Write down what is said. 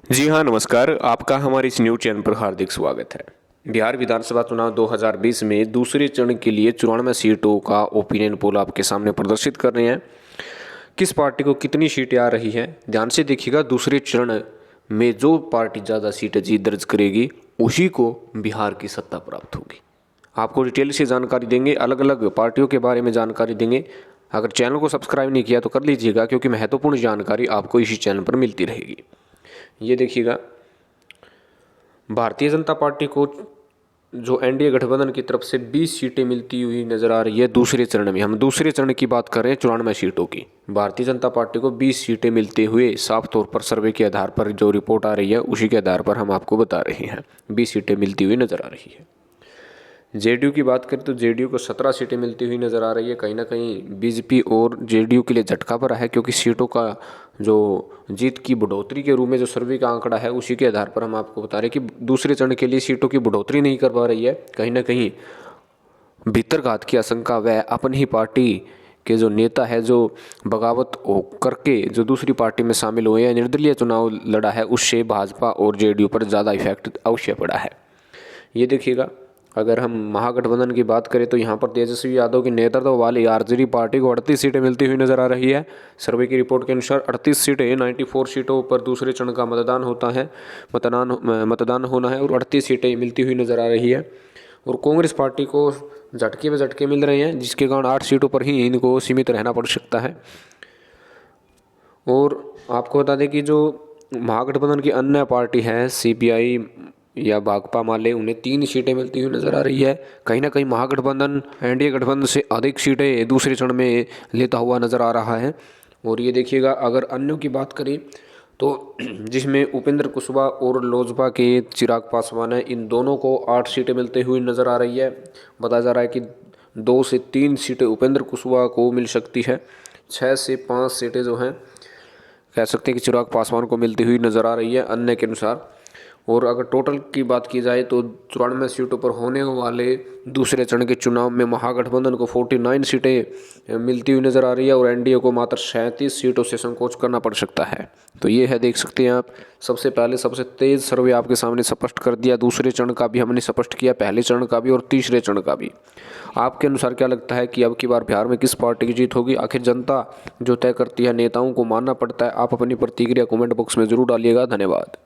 जी हाँ, नमस्कार। आपका हमारे इस न्यूज़ चैनल पर हार्दिक स्वागत है। बिहार विधानसभा चुनाव 2020 में दूसरे चरण के लिए 94 सीटों का ओपिनियन पोल आपके सामने प्रदर्शित कर रहे हैं। किस पार्टी को कितनी सीटें आ रही हैं, ध्यान से देखिएगा। दूसरे चरण में जो पार्टी ज़्यादा सीटें जीत दर्ज करेगी, उसी को बिहार की सत्ता प्राप्त होगी। आपको डिटेल से जानकारी देंगे, अलग अलग पार्टियों के बारे में जानकारी देंगे। अगर चैनल को सब्सक्राइब नहीं किया तो कर लीजिएगा, क्योंकि महत्वपूर्ण जानकारी आपको इसी चैनल पर मिलती रहेगी। ये देखिएगा, भारतीय जनता पार्टी को जो एनडीए गठबंधन की तरफ से 20 सीटें मिलती हुई नजर आ रही है। दूसरे चरण में, हम दूसरे चरण की बात कर रहे हैं, 94 सीटों की। भारतीय जनता पार्टी को 20 सीटें मिलते हुए साफ तौर पर सर्वे के आधार पर जो रिपोर्ट आ रही है, उसी के आधार पर हम आपको बता रहे हैं। 20 सीटें मिलती हुई नजर आ रही है। जेडीयू की बात करें तो जेडीयू को 17 सीटें मिलती हुई नज़र आ रही है। कहीं ना कहीं बीजेपी और जेडीयू के लिए झटका पड़ा है, क्योंकि सीटों का जो जीत की बढ़ोतरी के रूप में जो सर्वे का आंकड़ा है, उसी के आधार पर हम आपको बता रहे हैं कि दूसरे चरण के लिए सीटों की बढ़ोतरी नहीं कर पा रही है। कहीं ना कहीं भीतरघात की आशंका व अपनी ही पार्टी के जो नेता है, जो बगावत हो करके जो दूसरी पार्टी में शामिल हुए हैं, निर्दलीय चुनाव लड़ा है, उससे भाजपा और जेडीयू पर ज़्यादा इफेक्ट अवश्य पड़ा है। ये देखिएगा, अगर हम महागठबंधन की बात करें तो यहाँ पर तेजस्वी यादव के नेतृत्व वाली आरजेडी पार्टी को 38 सीटें मिलती हुई नजर आ रही है। सर्वे की रिपोर्ट के अनुसार 38 सीटें, 94 सीटों पर दूसरे चरण का मतदान होता है, मतदान होना है, और 38 सीटें मिलती हुई नजर आ रही है। और कांग्रेस पार्टी को झटके पे झटके मिल रहे हैं, जिसके कारण 8 सीटों पर ही इनको सीमित रहना पड़ सकता है। और आपको बता दें कि जो महागठबंधन की अन्य पार्टी है, सीपीआई या भाकपा माले, उन्हें 3 सीटें मिलती हुई नजर आ रही है। कहीं ना कहीं महागठबंधन एनडीए गठबंधन से अधिक सीटें दूसरे चरण में लेता हुआ नजर आ रहा है। और ये देखिएगा, अगर अन्यों की बात करें तो जिसमें उपेंद्र कुशवाहा और लोजपा के चिराग पासवान है, इन दोनों को 8 सीटें मिलते हुई नजर आ रही है। बताया जा रहा है कि 2 से 3 सीटें उपेंद्र कुशवाहा को मिल सकती है। 6 से 5 सीटें जो हैं, कह सकते हैं कि चिराग पासवान को मिलती हुई नजर आ रही है अन्य के अनुसार। और अगर टोटल की बात की जाए तो 94 सीटों पर होने वाले दूसरे चरण के चुनाव में महागठबंधन को 49 सीटें मिलती हुई नजर आ रही है, और एनडीए को मात्र 37 सीटों से संकोच करना पड़ सकता है। तो ये है, देख सकते हैं आप। सबसे पहले सबसे तेज सर्वे आपके सामने स्पष्ट कर दिया। दूसरे चरण का भी हमने स्पष्ट किया, पहले चरण का भी और तीसरे चरण का भी। आपके अनुसार क्या लगता है कि अब की बार बिहार में किस पार्टी की जीत होगी? आखिर जनता जो तय करती है, नेताओं को मानना पड़ता है। आप अपनी प्रतिक्रिया कमेंट बॉक्स में जरूर डालिएगा। धन्यवाद।